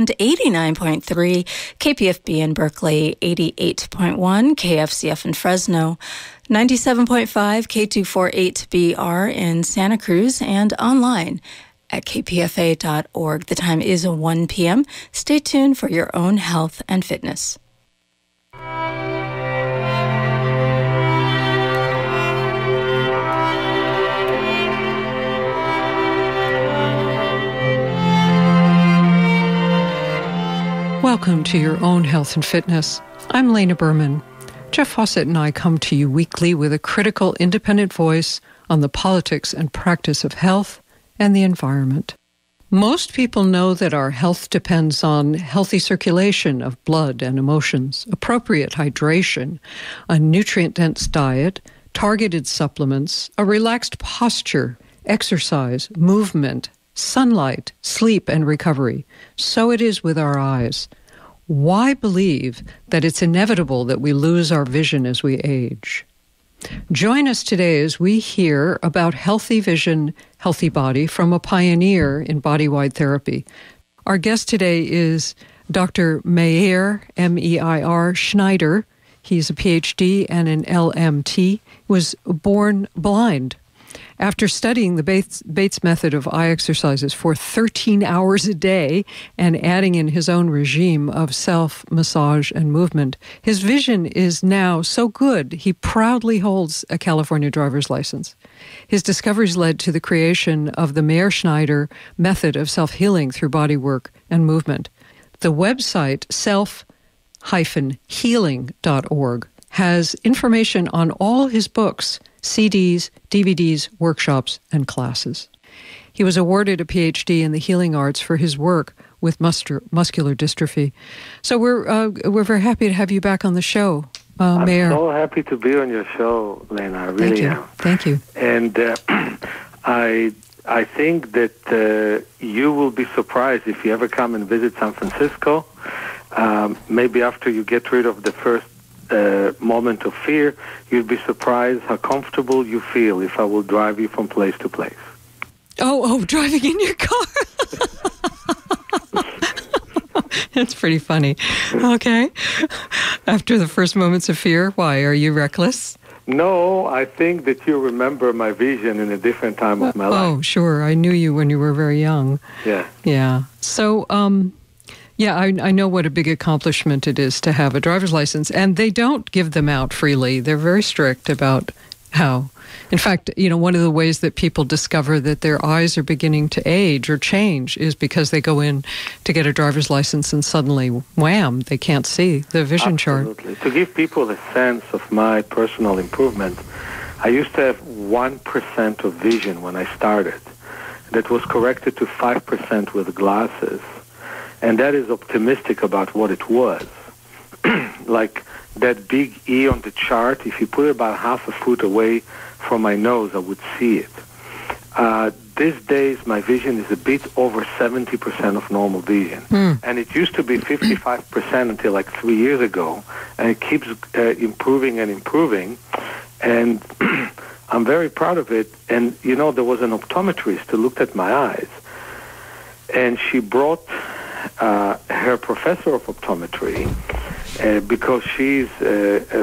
and 89.3, KPFB in Berkeley, 88.1, KFCF in Fresno, 97.5, K248BR in Santa Cruz, and online at kpfa.org. The time is 1 p.m. Stay tuned for your own health and fitness. Welcome to Your Own Health and Fitness. I'm Lena Berman. Jeff Fawcett and I come to you weekly with a critical, independent voice on the politics and practice of health and the environment. Most people know that our health depends on healthy circulation of blood and emotions, appropriate hydration, a nutrient-dense diet, targeted supplements, a relaxed posture, exercise, movement, sunlight, sleep, and recovery. So it is with our eyes. Why believe that it's inevitable that we lose our vision as we age? Join us today as we hear about healthy vision, healthy body from a pioneer in body-wide therapy. Our guest today is Dr. Meir, M-E-I-R, Schneider. He's a PhD and an LMT. He was born blind. After studying the Bates method of eye exercises for 13 hours a day and adding in his own regime of self-massage and movement, his vision is now so good he proudly holds a California driver's license. His discoveries led to the creation of the Meir Schneider method of self-healing through body work and movement. The website self-healing.org has information on all his books, CDs, DVDs, workshops, and classes. He was awarded a PhD in the healing arts for his work with muscular dystrophy. So we're very happy to have you back on the show, Meir. I'm so happy to be on your show, Lena. I really am. Thank you. And I think that you will be surprised if you ever come and visit San Francisco. Maybe after you get rid of the first moment of fear, you'd be surprised how comfortable you feel if I will drive you from place to place. Oh, driving in your car. That's pretty funny. Okay. After the first moments of fear, why? Are you reckless? No, I think that you remember my vision in a different time of my life. Oh, sure. I knew you when you were very young. Yeah. Yeah. So, I know what a big accomplishment it is to have a driver's license, and they don't give them out freely. They're very strict about how. In fact, one of the ways that people discover that their eyes are beginning to age or change is because they go in to get a driver's license and suddenly, wham, they can't see the vision chart. Absolutely. To give people a sense of my personal improvement, I used to have 1% of vision when I started. That was corrected to 5% with glasses. And that is optimistic about what it was. Like that big E on the chart, if you put it about half a foot away from my nose, I would see it. These days, my vision is a bit over 70% of normal vision. And it used to be 55% until like 3 years ago. And it keeps improving and improving. And I'm very proud of it. And, there was an optometrist who looked at my eyes. And she brought her professor of optometry, because she's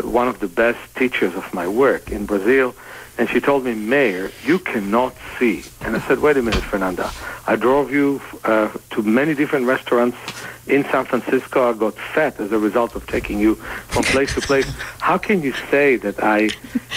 one of the best teachers of my work in Brazil, and she told me, Meir, you cannot see. And I said, wait a minute, Fernanda. I drove you to many different restaurants in San Francisco. I got fat as a result of taking you from place to place. How can you say that I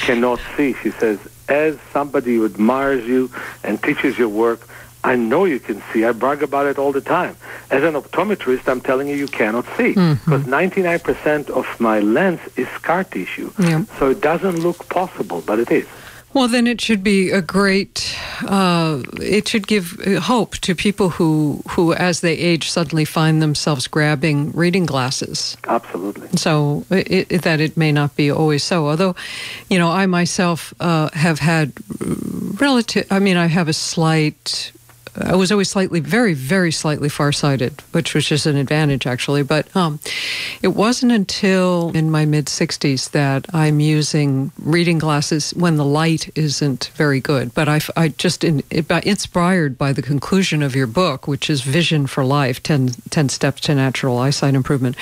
cannot see? She says, as somebody who admires you and teaches your work, I know you can see. I brag about it all the time. As an optometrist, I'm telling you cannot see. Because 99% of my lens is scar tissue. Yeah. So it doesn't look possible, but it is. Well, then it should be a great, it should give hope to people who as they age, suddenly find themselves grabbing reading glasses. Absolutely. So that it may not be always so. Although, I myself have had I have a slight I was always very, very slightly farsighted, which was just an advantage, actually. But it wasn't until in my mid-60s that I'm using reading glasses when the light isn't very good. But I just, inspired by the conclusion of your book, which is Vision for Life, 10 Steps to Natural Eyesight Improvement,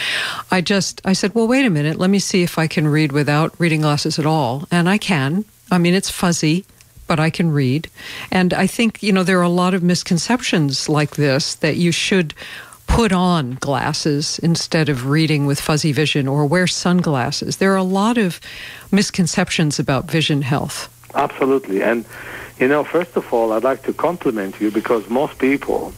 I said, well, wait a minute, let me see if I can read without reading glasses at all. And I can. I mean, it's fuzzy, but I can read. And I think, there are a lot of misconceptions like this, that you should put on glasses instead of reading with fuzzy vision or wear sunglasses. There are a lot of misconceptions about vision health. Absolutely. And, first of all, I'd like to compliment you because most people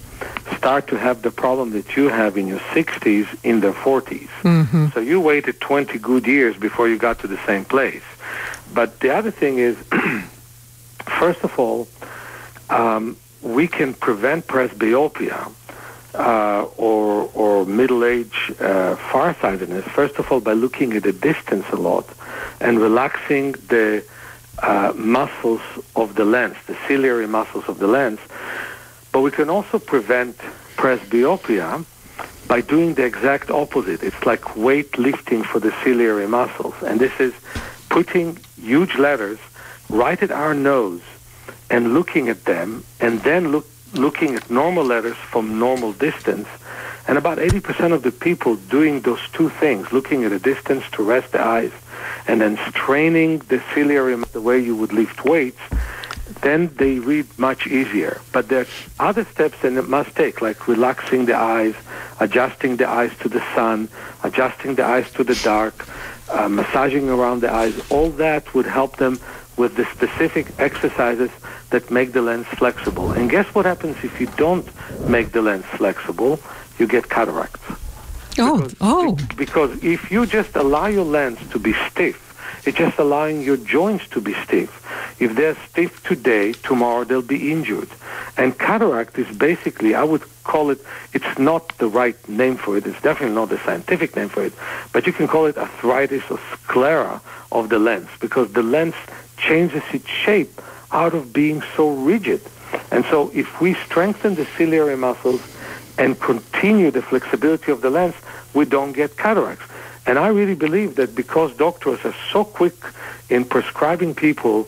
start to have the problem that you have in your 60s in their 40s. Mm-hmm. So you waited 20 good years before you got to the same place. But the other thing is, first of all, we can prevent presbyopia or middle-age farsightedness, first of all, by looking at the distance a lot and relaxing the muscles of the lens, the ciliary muscles of the lens. But we can also prevent presbyopia by doing the exact opposite. It's like weight lifting for the ciliary muscles. And this is putting huge letters right at our nose and looking at them, and then looking at normal letters from normal distance. And about 80% of the people doing those two things, looking at a distance to rest the eyes, and then straining the ciliary the way you would lift weights, then they read much easier. But there's other steps that it must take, like relaxing the eyes, adjusting the eyes to the sun, adjusting the eyes to the dark, massaging around the eyes. All that would help them with the specific exercises that make the lens flexible. And guess what happens if you don't make the lens flexible? You get cataracts. Because if you just allow your lens to be stiff, it's just allowing your joints to be stiff. If they're stiff today, tomorrow they'll be injured. And cataract is basically, I would call it, it's not the right name for it, it's definitely not the scientific name for it, but you can call it arthritis or sclera of the lens, because the lens changes its shape out of being so rigid. And so if we strengthen the ciliary muscles and continue the flexibility of the lens, we don't get cataracts. And I really believe that because doctors are so quick in prescribing people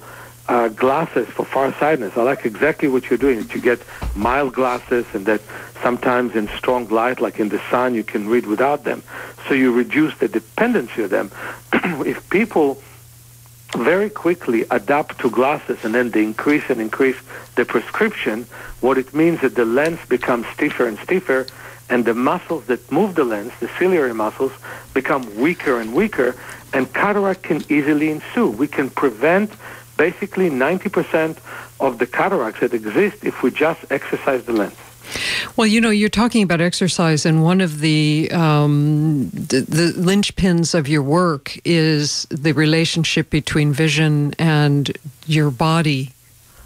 glasses for farsightedness, I like exactly what you're doing, that you get mild glasses and that sometimes in strong light, like in the sun, you can read without them. So you reduce the dependency of them. If people very quickly adapt to glasses and then they increase the prescription, what it means is that the lens becomes stiffer and stiffer, and the muscles that move the lens, the ciliary muscles, become weaker and weaker, and cataract can easily ensue. We can prevent basically 90% of the cataracts that exist if we just exercise the lens. Well, you're talking about exercise, and one of the linchpins of your work is the relationship between vision and your body,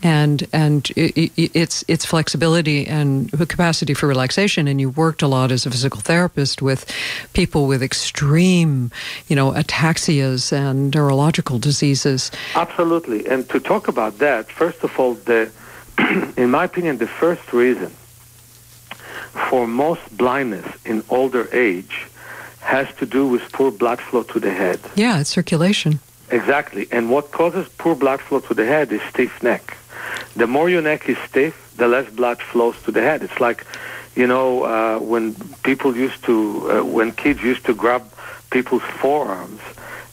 and its flexibility and capacity for relaxation. And you worked a lot as a physical therapist with people with extreme, ataxias and neurological diseases. Absolutely. And to talk about that, first of all, in my opinion, the first reason for most blindness in older age has to do with poor blood flow to the head. Yeah, it's circulation. Exactly. And what causes poor blood flow to the head is stiff neck. The more your neck is stiff, the less blood flows to the head. It's like, when when kids used to grab people's forearms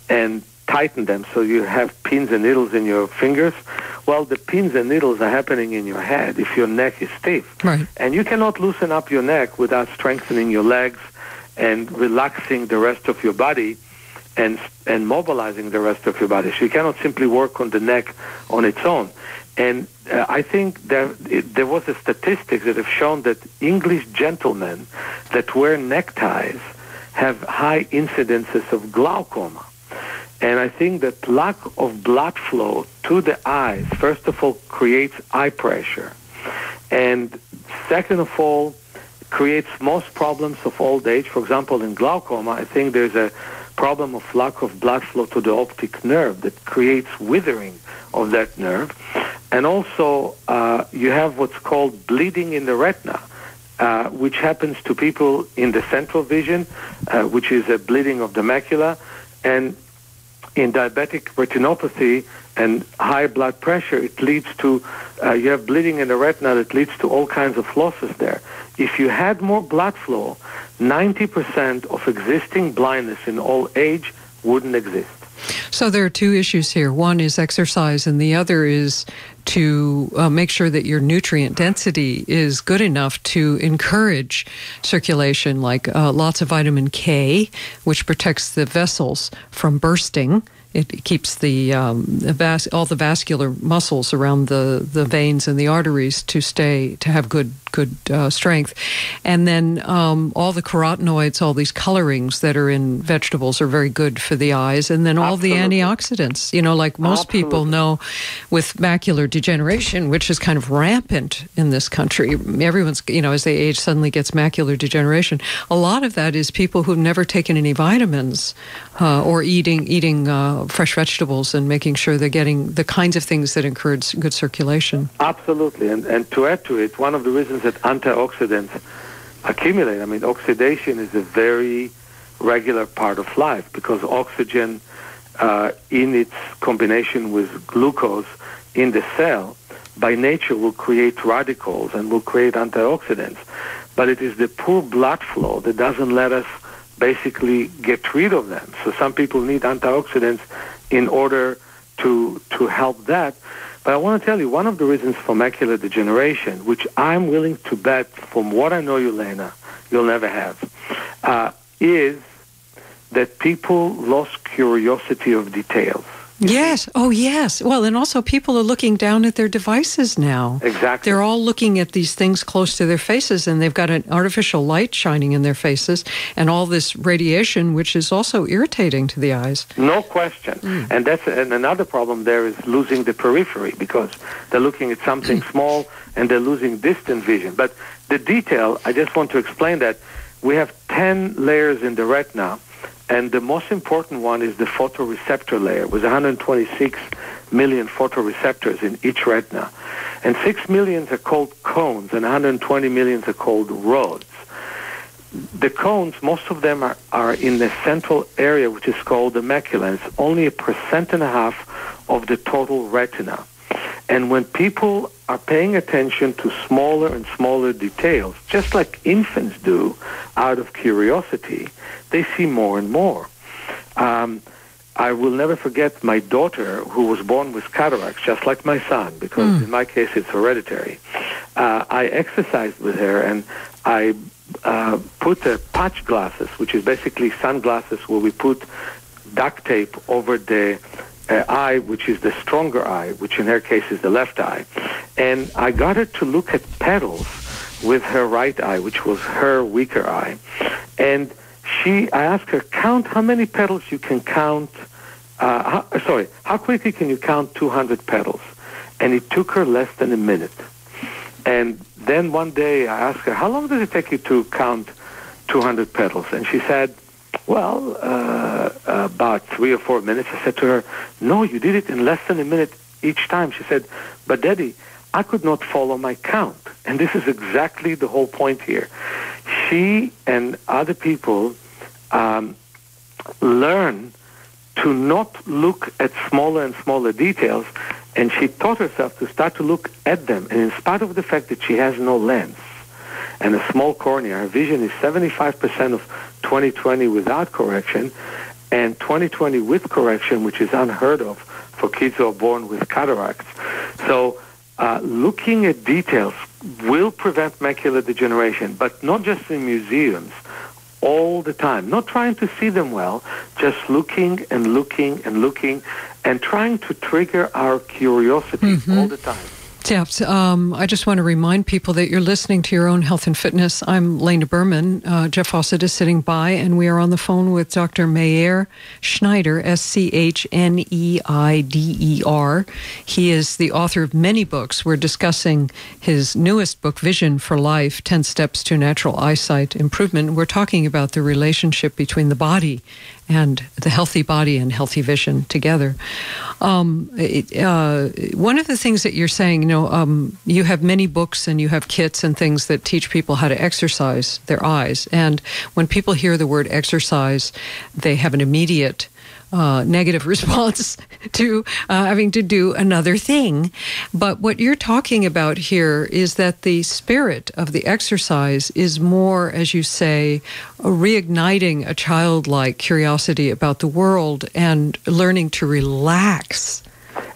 and tighten them so you have pins and needles in your fingers. Well, the pins and needles are happening in your head if your neck is stiff. Right. And you cannot loosen up your neck without strengthening your legs and relaxing the rest of your body and mobilizing the rest of your body. So you cannot simply work on the neck on its own. And I think there was a statistic that have shown that English gentlemen that wear neckties have high incidences of glaucoma. And I think that lack of blood flow to the eyes, first of all, creates eye pressure. And second of all, creates most problems of old age. For example, in glaucoma, I think there's a problem of lack of blood flow to the optic nerve that creates withering of that nerve. And also, you have what's called bleeding in the retina, which happens to people in the central vision, which is a bleeding of the macula. And in diabetic retinopathy and high blood pressure, it leads to, you have bleeding in the retina that leads to all kinds of losses there. If you had more blood flow, 90% of existing blindness in old age wouldn't exist. So there are two issues here. One is exercise, and the other is to make sure that your nutrient density is good enough to encourage circulation, like lots of vitamin K, which protects the vessels from bursting. It keeps the all the vascular muscles around the veins and the arteries to have good strength. And then all the carotenoids, all these colorings that are in vegetables are very good for the eyes. And then all Absolutely. the antioxidants, like most Absolutely. people know with macular degeneration, which is kind of rampant in this country. Everyone's, as they age, suddenly gets macular degeneration. A lot of that is people who've never taken any vitamins or eating fresh vegetables and making sure they're getting the kinds of things that encourage good circulation. Absolutely. And to add to it, one of the reasons that antioxidants accumulate, oxidation is a very regular part of life because oxygen in its combination with glucose in the cell by nature will create radicals and will create antioxidants. But it is the poor blood flow that doesn't let us basically get rid of them. So some people need antioxidants in order to help that. But I want to tell you, one of the reasons for macular degeneration, which I'm willing to bet, from what I know you, Lena, you'll never have, is that people lost curiosity of details. Yes. Oh, yes. Well, and also people are looking down at their devices now. Exactly. They're all looking at these things close to their faces, and they've got an artificial light shining in their faces and all this radiation, which is also irritating to the eyes. No question. And another problem there is losing the periphery because they're looking at something small and they're losing distant vision. But the detail, I just want to explain that we have 10 layers in the retina. And the most important one is the photoreceptor layer with 126 million photoreceptors in each retina. And 6 million are called cones and 120 million are called rods. The cones, most of them are in the central area, which is called the macula. It's only 1.5% of the total retina. And when people are paying attention to smaller and smaller details, just like infants do out of curiosity, they see more and more. I will never forget my daughter, who was born with cataracts, just like my son, because in my case it's hereditary. I exercised with her, and I put patch glasses, which is basically sunglasses where we put duct tape over the eye, which is the stronger eye, which in her case is the left eye. And I got her to look at petals with her right eye, which was her weaker eye. And I asked her, count how many petals you can count. How quickly can you count 200 petals? And it took her less than a minute. And then one day I asked her, how long does it take you to count 200 petals? And she said, well, about 3 or 4 minutes. I said to her, no, you did it in less than a minute each time. She said, but Daddy, I could not follow my count. And this is exactly the whole point here. She and other people learn to not look at smaller and smaller details, and she taught herself to start to look at them. And in spite of the fact that she has no lens and a small cornea, her vision is 75% of 20/20 without correction and 20/20 with correction, which is unheard of for kids who are born with cataracts. So looking at details will prevent macular degeneration, but not just in museums, all the time. Not trying to see them well, just looking and looking and looking and trying to trigger our curiosity all the time. Yeah, I just want to remind people that you're listening to Your Own Health and Fitness. I'm Lena Berman. Jeff Fawcett is sitting by, and we are on the phone with Dr. Meir Schneider, Schneider. He is the author of many books. We're discussing his newest book, Vision for Life, 10 Steps to Natural Eyesight Improvement. We're talking about the relationship between the body and the healthy body and healthy vision together. One of the things that you're saying, you have many books and you have kits and things that teach people how to exercise their eyes. And when people hear the word exercise, they have an immediate negative response to having to do another thing. But what you're talking about here is that the spirit of the exercise is more, as you say, reigniting a childlike curiosity about the world and learning to relax.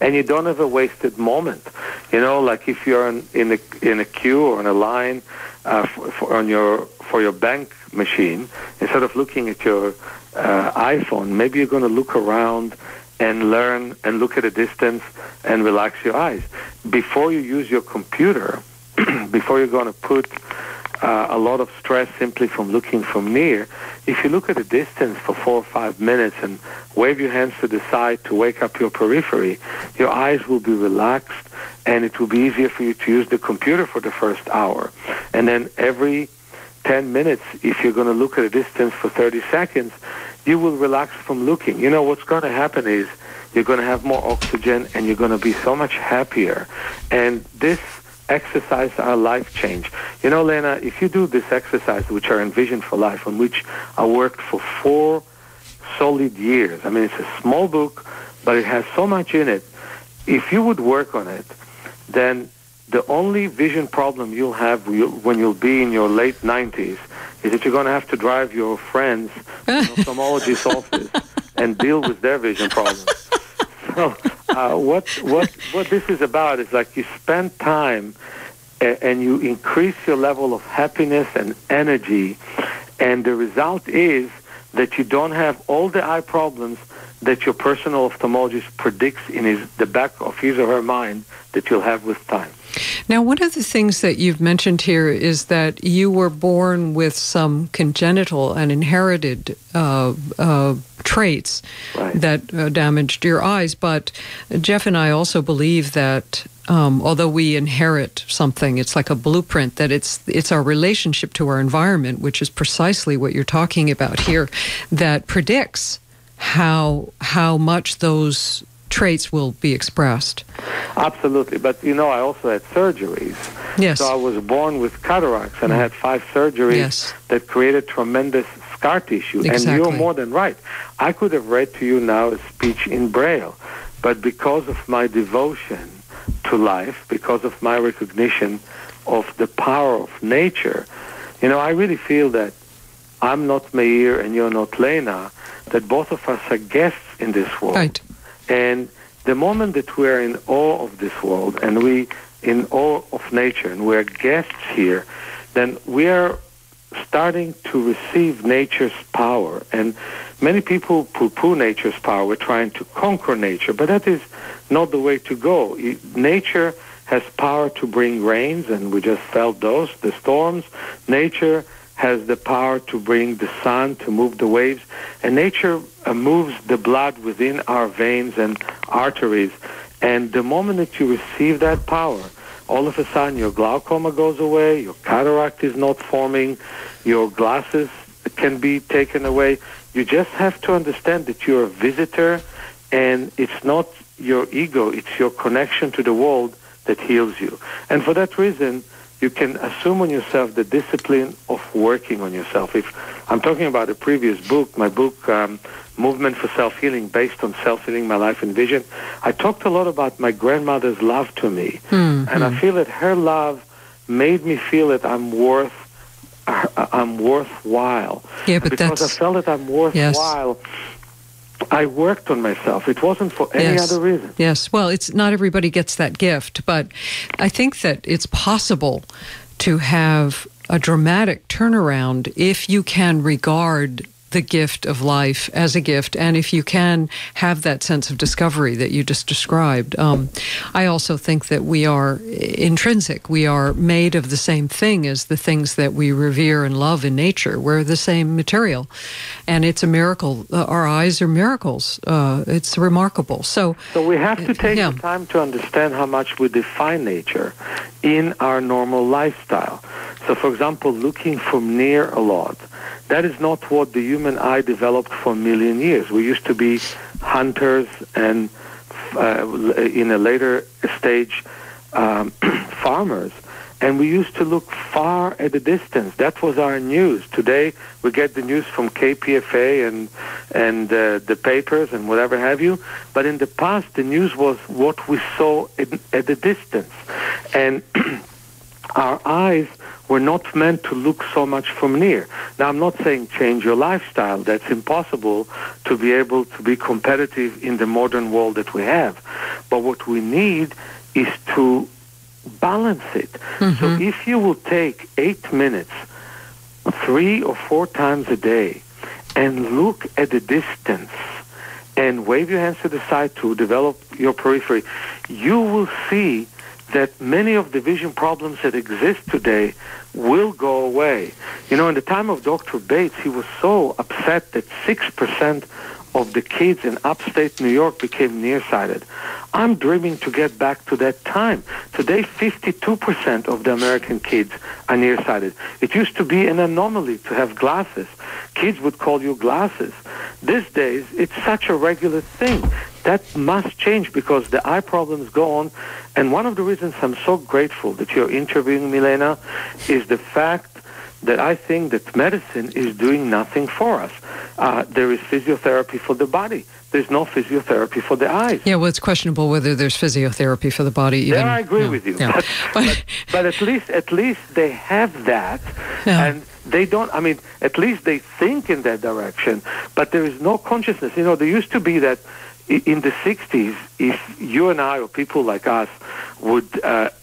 And you don't have a wasted moment. Like if you're in a queue or in a line for your bank machine, instead of looking at your iPhone, maybe you're going to look around and learn and look at a distance and relax your eyes. Before you use your computer, before you're going to put a lot of stress simply from looking from near, if you look at a distance for 4 or 5 minutes and wave your hands to the side to wake up your periphery, your eyes will be relaxed and it will be easier for you to use the computer for the first hour. And then every 10 minutes, if you're going to look at a distance for 30 seconds, you will relax from looking. What's going to happen is you're going to have more oxygen and you're going to be so much happier. And this exercise are life change. Lena, if you do this exercise, which are in Vision for Life, on which I worked for 4 solid years, it's a small book, but it has so much in it. If you would work on it, then the only vision problem you'll have when you'll be in your late 90s is that you're going to have to drive your friends to an ophthalmologist's office and deal with their vision problems. So what this is about is like you spend time and you increase your level of happiness and energy, and the result is that you don't have all the eye problems that your personal ophthalmologist predicts in the back of his or her mind that you'll have with time. Now, one of the things that you've mentioned here is that you were born with some congenital and inherited traits that damaged your eyes. But Jeff and I also believe that although we inherit something, it's like a blueprint, that it's our relationship to our environment, which is precisely what you're talking about here, that predicts how much those traits will be expressed. Absolutely. But, I also had surgeries. Yes. So I was born with cataracts, and I had 5 surgeries that created tremendous scar tissue. Exactly. And you're more than right. I could have read to you now a speech in Braille, but because of my devotion to life, because of my recognition of the power of nature, I really feel that I'm not Meir and you're not Lena, that both of us are guests in this world. Right. And the moment that we're in awe of this world and we in awe of nature and we're guests here, then we are starting to receive nature's power. And many people poo-poo nature's power. We're trying to conquer nature, but that is not the way to go. Nature has power to bring rains, and we just felt those, the storms. Nature has the power to bring the sun, to move the waves, and nature moves the blood within our veins and arteries. And the moment that you receive that power, all of a sudden your glaucoma goes away, your cataract is not forming, your glasses can be taken away. You just have to understand that you're a visitor, and it's not your ego, it's your connection to the world that heals you. And for that reason, you can assume on yourself the discipline of working on yourself. If I'm talking about a previous book, my book, Movement for Self-Healing, based on Self-Healing, My Life and Vision, I talked a lot about my grandmother's love to me. Mm-hmm. And I feel that her love made me feel that I'm worthwhile. Yeah, but because I felt that I'm worthwhile, I worked on myself. It wasn't for any other reason. Yes. Well, it's not everybody gets that gift, but I think that it's possible to have a dramatic turnaround if you can regard the gift of life as a gift, and if you can have that sense of discovery that you just described. I also think that we are intrinsic. We are made of the same thing as the things that we revere and love in nature. We're the same material, and it's a miracle. Our eyes are miracles. It's remarkable. So we have to take the time to understand how much we define nature in our normal lifestyle. So, for example, looking from near a lot, that is not what the human eye developed for a million years. We used to be hunters and, in a later stage, farmers. And we used to look far at a distance. That was our news. Today, we get the news from KPFA and the papers and whatever have you. But in the past, the news was what we saw at a distance. And our eyes were not meant to look so much from near. Now, I'm not saying change your lifestyle. That's impossible to be able to be competitive in the modern world that we have. But what we need is to balance it. Mm-hmm. So if you will take 8 minutes 3 or 4 times a day and look at the distance and wave your hands to the side to develop your periphery, you will see that many of the vision problems that exist today will go away. You know, in the time of Dr. Bates, he was so upset that 6% of the kids in upstate New York became nearsighted. I'm dreaming to get back to that time. Today, 52% of the American kids are nearsighted. It used to be an anomaly to have glasses. Kids would call you glasses. These days, it's such a regular thing. That must change because the eye problems go on. And one of the reasons I'm so grateful that you're interviewing me, Lena, is the fact that I think that medicine is doing nothing for us. There is physiotherapy for the body. There's no physiotherapy for the eyes. Yeah, well, it's questionable whether there's physiotherapy for the body. Even, there I agree with you. Yeah. But at least they have that. Yeah. And they don't, I mean, at least they think in that direction. But there is no consciousness. You know, there used to be that in the 60s, if you and I or people like us would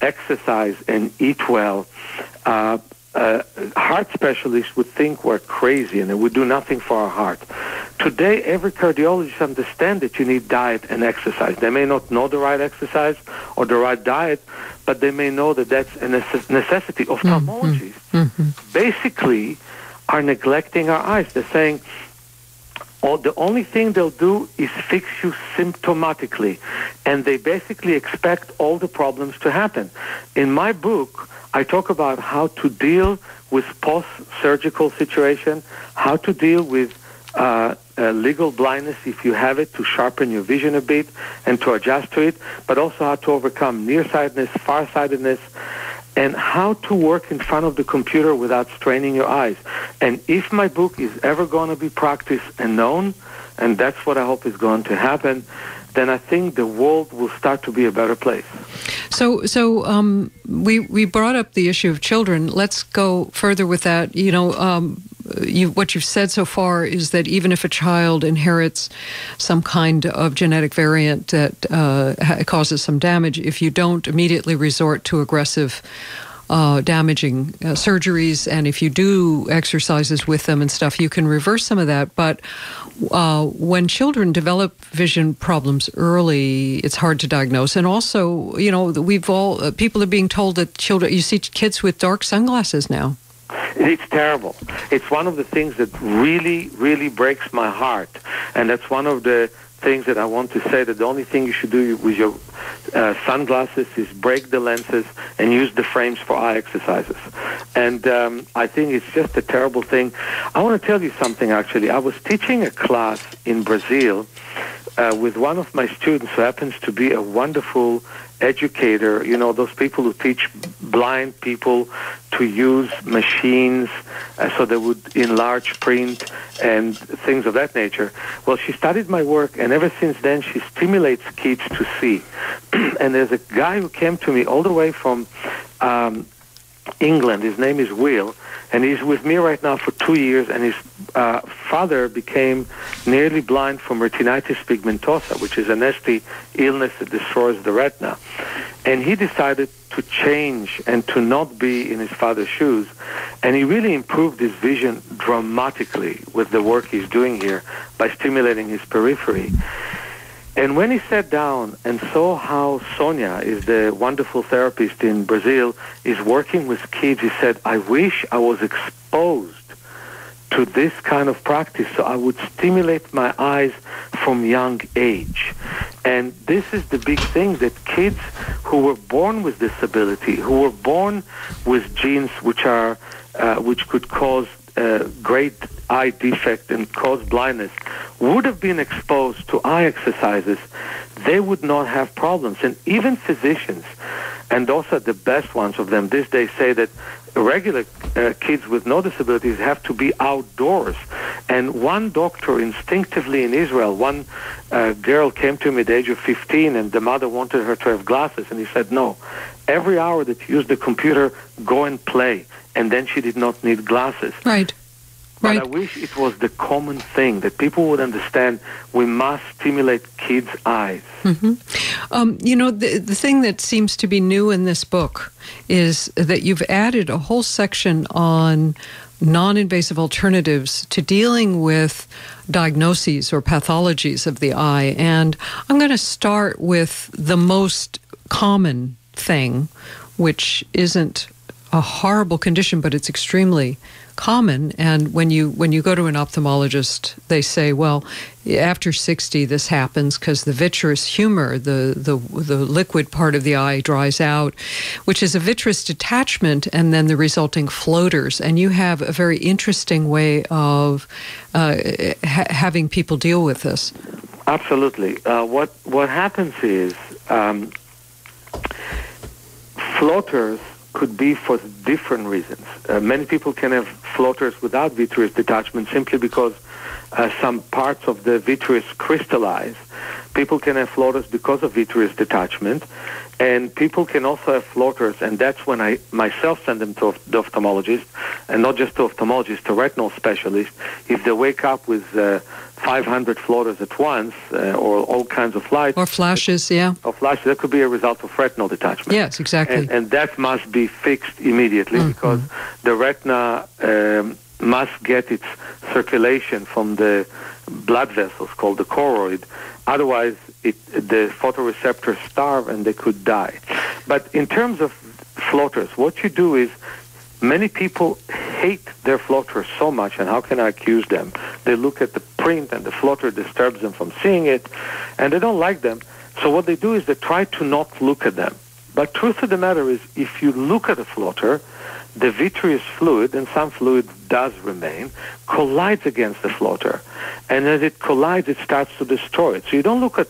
exercise and eat well, heart specialists would think we're crazy and it would do nothing for our heart. Today, every cardiologist understands that you need diet and exercise. They may not know the right exercise or the right diet, but they may know that that's a necessity. Ophthalmologists basically are neglecting our eyes. They're saying, the only thing they'll do is fix you symptomatically, and they basically expect all the problems to happen. In my book, I talk about how to deal with post-surgical situation, how to deal with legal blindness if you have it, to sharpen your vision a bit and to adjust to it, but also how to overcome nearsightedness, farsightedness, and how to work in front of the computer without straining your eyes. And if my book is ever going to be practiced and known, and that's what I hope is going to happen, then I think the world will start to be a better place. So we brought up the issue of children. Let's go further with that. You know, what you've said so far is that even if a child inherits some kind of genetic variant that causes some damage, if you don't immediately resort to aggressive damaging surgeries, and if you do exercises with them and stuff, you can reverse some of that. But when children develop vision problems early, it's hard to diagnose. And also, you know, people are being told that children, you see kids with dark sunglasses now. It's terrible. It's one of the things that really, really breaks my heart. And that's one of the things that I want to say, that the only thing you should do with your sunglasses is break the lenses and use the frames for eye exercises. And I think it's just a terrible thing. I want to tell you something, actually. I was teaching a class in Brazil with one of my students who happens to be a wonderful educator, you know, those people who teach blind people to use machines so they would enlarge print and things of that nature. Well, she studied my work, and ever since then she stimulates kids to see. And there's a guy who came to me all the way from England. His name is Will, and he's with me right now for 2 years, and his father became nearly blind from retinitis pigmentosa, which is a nasty illness that destroys the retina. And he decided to change and to not be in his father's shoes. And he really improved his vision dramatically with the work he's doing here by stimulating his periphery. And when he sat down and saw how Sonia, is the wonderful therapist in Brazil, is working with kids, he said, I wish I was exposed to this kind of practice so I would stimulate my eyes from young age. And this is the big thing, that kids who were born with disability, who were born with genes which could cause great eye defect and cause blindness, would have been exposed to eye exercises, they would not have problems. And even physicians, and those are the best ones of them these days, say that regular kids with no disabilities have to be outdoors. And one doctor instinctively in Israel, one girl came to him at the age of 15 and the mother wanted her to have glasses, and he said, no, every hour that you use the computer, go and play. And then she did not need glasses. Right. But right. I wish it was the common thing, that people would understand we must stimulate kids' eyes. Mm-hmm. The thing that seems to be new in this book is that you've added a whole section on non-invasive alternatives to dealing with diagnoses or pathologies of the eye. And I'm going to start with the most common thing, which isn't a horrible condition, but it's extremely common. And when you go to an ophthalmologist, they say, well, after 60 this happens because the vitreous humor, the liquid part of the eye, dries out, which is a vitreous detachment and then the resulting floaters. And you have a very interesting way of having people deal with this. Absolutely. What happens is floaters could be for different reasons. Many people can have floaters without vitreous detachment simply because some parts of the vitreous crystallize. People can have floaters because of vitreous detachment, and people can also have floaters, and that's when I myself send them to the ophthalmologist, and not just to ophthalmologist, to retinal specialist. If they wake up with 500 floaters at once, or all kinds of lights. Or flashes, yeah. Or flashes, that could be a result of retinal detachment. Yes, exactly. And that must be fixed immediately because the retina must get its circulation from the blood vessels called the choroid. Otherwise, the photoreceptors starve and they could die. But in terms of floaters, what you do is many people hate their floaters so much, and how can I accuse them? They look at the print and the floater disturbs them from seeing it, and they don't like them. So what they do is they try to not look at them. But truth of the matter is, if you look at a floater, the vitreous fluid, and some fluid does remain, collides against the floater. And as it collides, it starts to destroy it. So you don't look at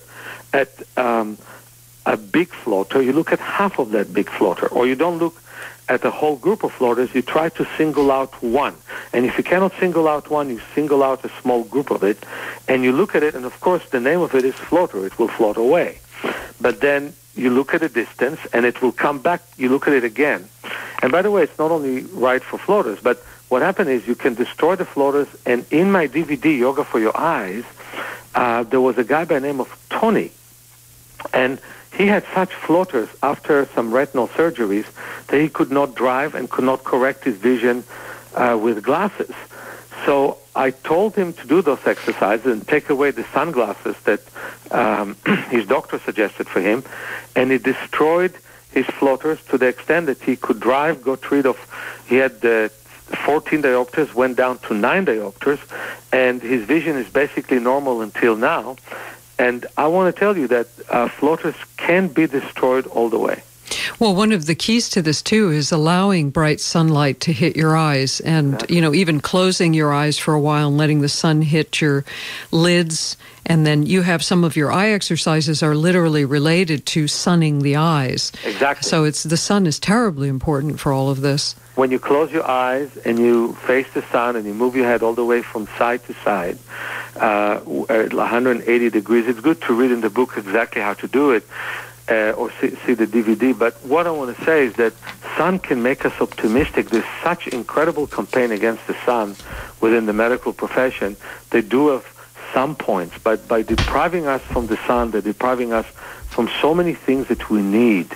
a big floater, you look at half of that big floater. Or you don't look at a whole group of floaters, you try to single out one. And if you cannot single out one, you single out a small group of it, and you look at it, and of course the name of it is floater. It will float away. But then you look at a distance, and it will come back, you look at it again. And by the way, it's not only right for floaters, but what happened is you can destroy the floaters, and in my DVD, Yoga for Your Eyes, there was a guy by the name of Tony, and he had such floaters after some retinal surgeries that he could not drive and could not correct his vision with glasses. So I told him to do those exercises and take away the sunglasses that his doctor suggested for him, and it destroyed his floaters to the extent that he could drive, got rid of, he had 14 diopters, went down to 9 diopters, and his vision is basically normal until now. And I want to tell you that floaters can be destroyed all the way. Well, one of the keys to this, too, is allowing bright sunlight to hit your eyes and, even closing your eyes for a while and letting the sun hit your lids. And then you have some of your eye exercises are literally related to sunning the eyes. Exactly. So the sun is terribly important for all of this. When you close your eyes and you face the sun and you move your head all the way from side to side, 180 degrees, it's good to read in the book exactly how to do it. Or see the DVD. But what I want to say is that sun can make us optimistic. There's such incredible campaign against the sun within the medical profession. They do have some points, but by depriving us from the sun, they're depriving us from so many things that we need.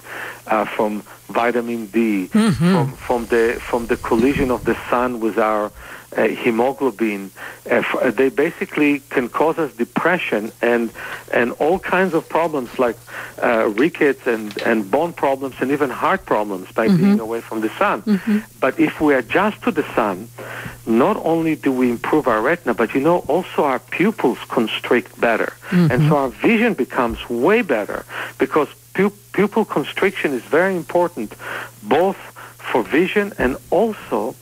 from vitamin D, from the collision of the sun with our hemoglobin. They basically can cause us depression and all kinds of problems like rickets and bone problems and even heart problems by being away from the sun. But if we adjust to the sun, not only do we improve our retina, but also our pupils constrict better. And so our vision becomes way better because pupil constriction is very important both for vision and also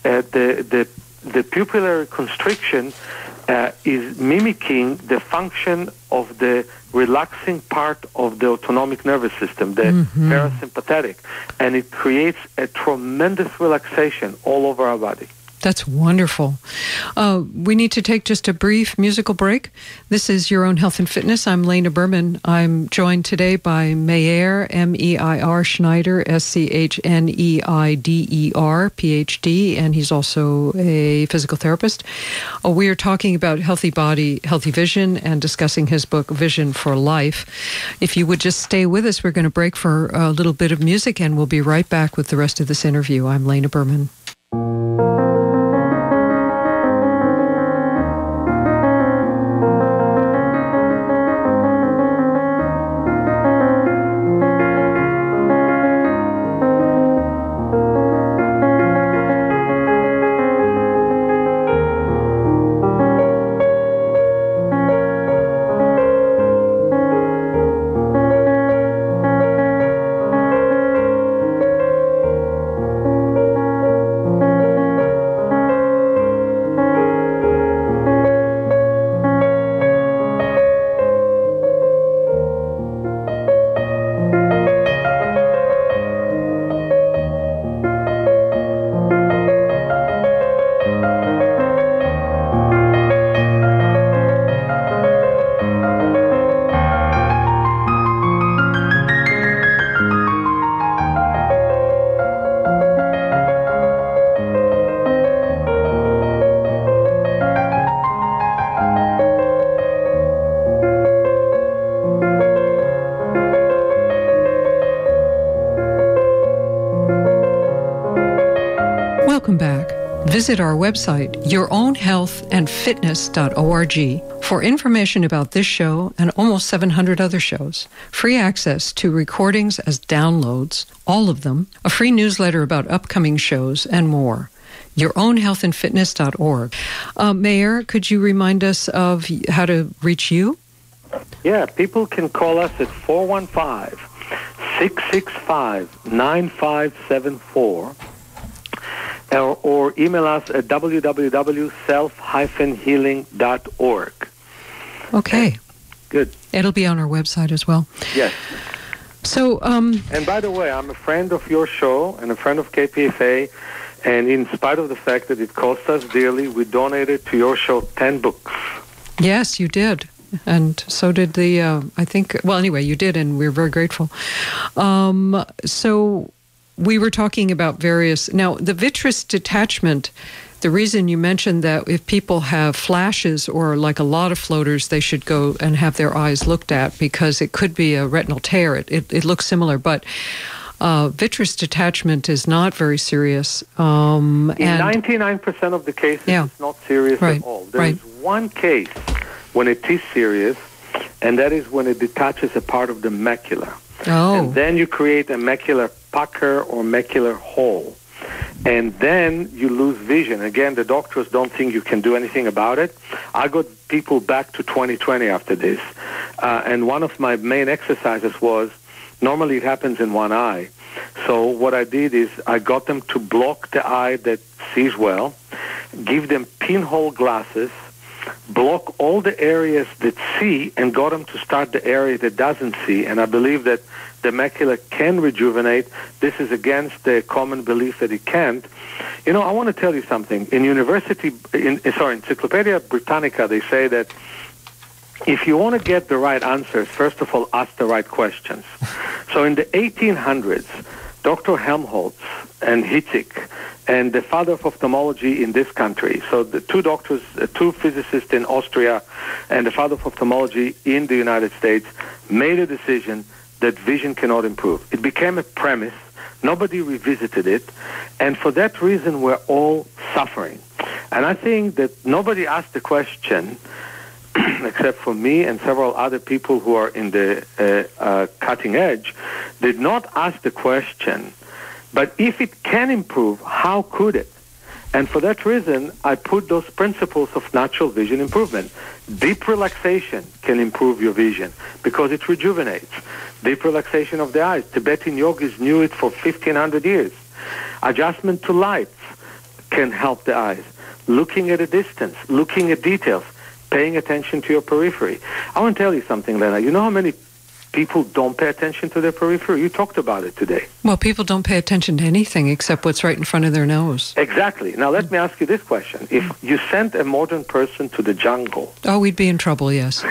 the pupillary constriction is mimicking the function of the relaxing part of the autonomic nervous system, the parasympathetic, and it creates a tremendous relaxation all over our body. That's wonderful. We need to take just a brief musical break. This is Your Own Health and Fitness. I'm Lena Berman. I'm joined today by Meir, M-E-I-R, Schneider, S-C-H-N-E-I-D-E-R, Ph.D., and he's also a physical therapist. We are talking about healthy body, healthy vision, and discussing his book, Vision for Life. If you would just stay with us, we're going to break for a little bit of music, and we'll be right back with the rest of this interview. I'm Lena Berman. Welcome back. Visit our website, yourownhealthandfitness.org, for information about this show and almost 700 other shows, free access to recordings as downloads, all of them, a free newsletter about upcoming shows, and more. Yourownhealthandfitness.org. Meir, could you remind us of how to reach you? Yeah, people can call us at 415-665-9574. Or email us at www.self-healing.org. Okay. Good. It'll be on our website as well. Yes. So, and by the way, I'm a friend of your show and a friend of KPFA, and in spite of the fact that it cost us dearly, we donated to your show 10 books. Yes, you did. And so did the, anyway, you did, and we're very grateful. So we were talking about various... Now, the vitreous detachment, the reason you mentioned that if people have flashes or like a lot of floaters, they should go and have their eyes looked at because it could be a retinal tear. It looks similar, but vitreous detachment is not very serious. In 99% of the cases, it's not serious at all. There is one case when it is serious, and that is when it detaches a part of the macula. Oh. And then you create a macular pucker or macular hole. And then you lose vision. Again, the doctors don't think you can do anything about it. I got people back to 20/20 after this. And one of my main exercises was, normally it happens in one eye. So what I did is I got them to block the eye that sees well, give them pinhole glasses, block all the areas that see, and got them to start the area that doesn't see. And I believe that the macula can rejuvenate. This is against the common belief that it can't. You know, I want to tell you something. In Encyclopedia Britannica, they say that if you want to get the right answers, first of all, ask the right questions. So in the 1800s, Dr. Helmholtz and Hitzig, and the father of ophthalmology in this country, so the two doctors, two physicists in Austria, and the father of ophthalmology in the United States, made a decision that vision cannot improve. It became a premise. Nobody revisited it. And for that reason, we're all suffering. And I think that nobody asked the question, except for me and several other people who are in the cutting edge, did not ask the question, but if it can improve, how could it? And for that reason, I put those principles of natural vision improvement. Deep relaxation can improve your vision because it rejuvenates. Deep relaxation of the eyes. Tibetan yogis knew it for 1,500 years. Adjustment to lights can help the eyes. Looking at a distance, looking at details, paying attention to your periphery. I want to tell you something, Lena. You know how many people don't pay attention to their periphery? You talked about it today. Well, people don't pay attention to anything except what's right in front of their nose. Exactly. Now, let me ask you this question. If you sent a modern person to the jungle... Oh, we'd be in trouble, yes.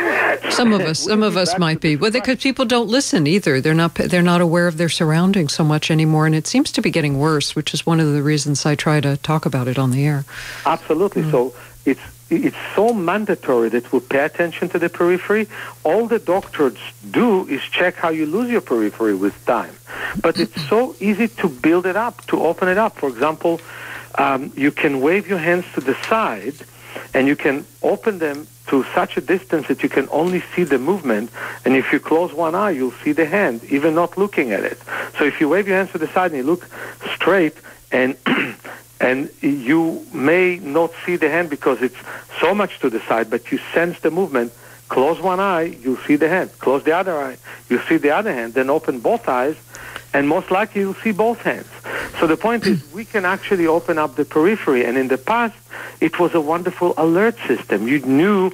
Some of us might be. Well, because people don't listen either. They're not aware of their surroundings so much anymore, and it seems to be getting worse, which is one of the reasons I try to talk about it on the air. Absolutely. So it's so mandatory that we pay attention to the periphery. All the doctors do is check how you lose your periphery with time. But it's so easy to build it up, to open it up. For example, you can wave your hands to the side, and you can open them to such a distance that you can only see the movement. And if you close one eye, you'll see the hand, even not looking at it. So if you wave your hands to the side and you look straight, and you may not see the hand because it's so much to the side, but you sense the movement. Close one eye, you'll see the hand. Close the other eye, you'll see the other hand. Then open both eyes, and most likely you'll see both hands. So the point is, we can actually open up the periphery. And in the past, it was a wonderful alert system. You knew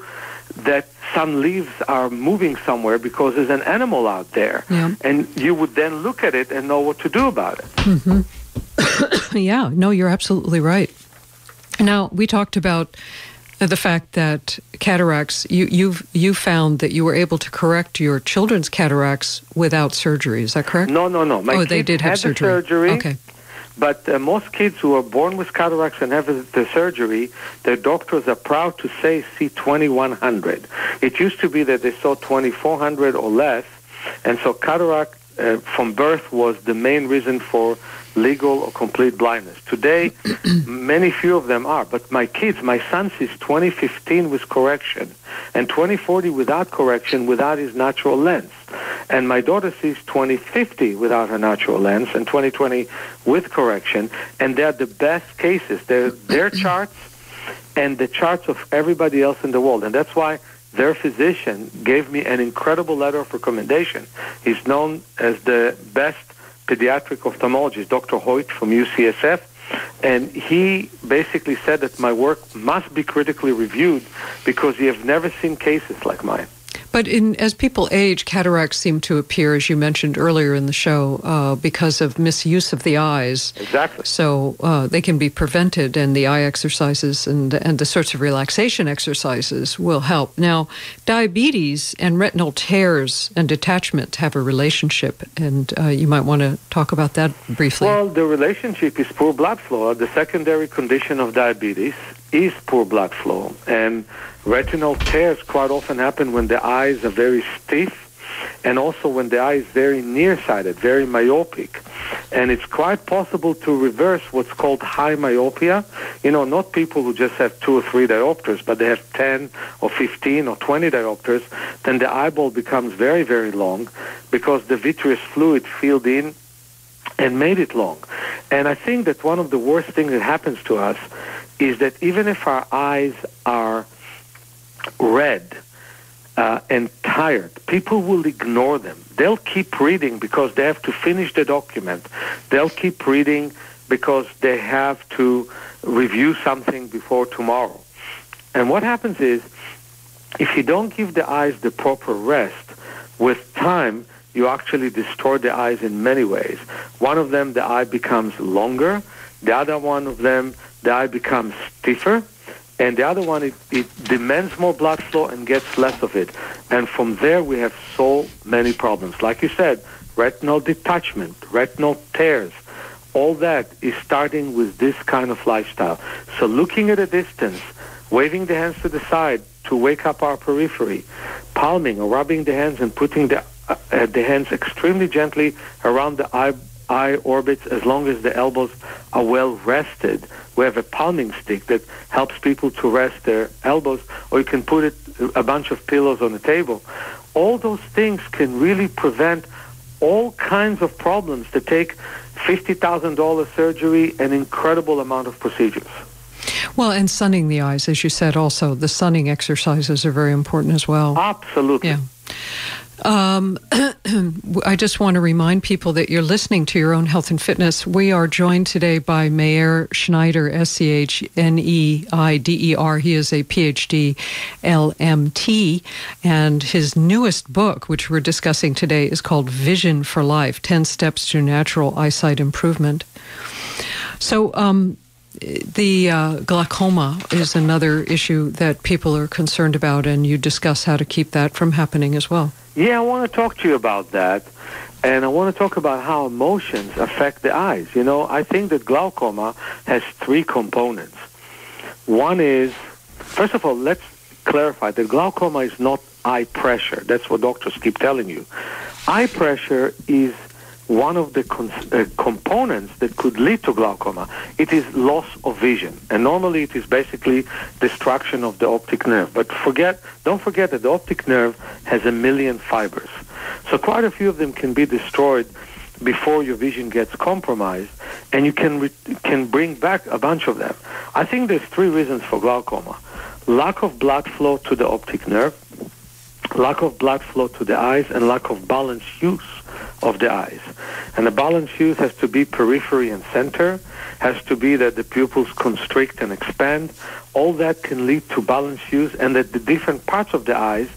that some leaves are moving somewhere because there's an animal out there. Yeah. And you would then look at it and know what to do about it. Mm-hmm. Yeah, no, you're absolutely right. Now, we talked about the fact that cataracts, you found that you were able to correct your children's cataracts without surgery. Is that correct? No. My they did have surgery. The surgery. Okay. But most kids who are born with cataracts and have the surgery, their doctors are proud to say see 2100. It used to be that they saw 2400 or less, and so cataract from birth was the main reason for legal or complete blindness. Today, many few of them are. But my son sees 2015 with correction and 2040 without correction, without his natural lens. And my daughter sees 2050 without her natural lens and 2020 with correction. And they're the best cases. They're their charts and the charts of everybody else in the world. And that's why their physician gave me an incredible letter of recommendation. He's known as the best pediatric ophthalmologist, Dr. Hoyt from UCSF, and he basically said that my work must be critically reviewed because you have never seen cases like mine. But as people age, cataracts seem to appear, as you mentioned earlier in the show, because of misuse of the eyes. Exactly. So they can be prevented, and the eye exercises and the sorts of relaxation exercises will help. Now, diabetes and retinal tears and detachment have a relationship, and you might want to talk about that briefly. Well, the relationship is poor blood flow. The secondary condition of diabetes is poor blood flow, and retinal tears quite often happen when the eyes are very stiff and also when the eye is very nearsighted, very myopic. And it's quite possible to reverse what's called high myopia. You know, not people who just have 2 or 3 diopters, but they have 10 or 15 or 20 diopters. Then the eyeball becomes very, very long because the vitreous fluid filled in and made it long. And I think that one of the worst things that happens to us is that even if our eyes are red and tired, people will ignore them. They'll keep reading because they have to finish the document. They'll keep reading because they have to review something before tomorrow. And what happens is, if you don't give the eyes the proper rest, with time, you actually destroy the eyes in many ways. One of them, the eye becomes longer. The other one of them, the eye becomes stiffer. And the other one, it demands more blood flow and gets less of it. And from there, we have so many problems. Like you said, retinal detachment, retinal tears, all that is starting with this kind of lifestyle. So looking at a distance, waving the hands to the side to wake up our periphery, palming or rubbing the hands and putting the the hands extremely gently around the eye orbits as long as the elbows are well rested. We have a palming stick that helps people to rest their elbows, or you can put a bunch of pillows on the table. All those things can really prevent all kinds of problems that take $50,000 surgery, an incredible amount of procedures. Well, and sunning the eyes, as you said also, the sunning exercises are very important as well. Absolutely. Yeah. I just want to remind people that you're listening to Your Own Health and Fitness. We are joined today by Meir Schneider, Schneider. He is a PhD LMT, and his newest book, which we're discussing today, is called Vision for Life, 10 Steps to Natural Eyesight Improvement. So, the glaucoma is another issue that people are concerned about, and you discuss how to keep that from happening as well. Yeah, I want to talk to you about that, and I want to talk about how emotions affect the eyes. You know, I think that glaucoma has three components. One is, first of all, let's clarify that glaucoma is not eye pressure. That's what doctors keep telling you. Eye pressure is one of the components that could lead to glaucoma. It is loss of vision, and normally it is basically destruction of the optic nerve. But don't forget that the optic nerve has 1 million fibers. So quite a few of them can be destroyed before your vision gets compromised, and you can bring back a bunch of them. I think there's three reasons for glaucoma: lack of blood flow to the optic nerve, lack of blood flow to the eyes, and lack of balanced use of the eyes. And the balanced use has to be periphery and center, has to be that the pupils constrict and expand. All that can lead to balanced use, and that the different parts of the eyes,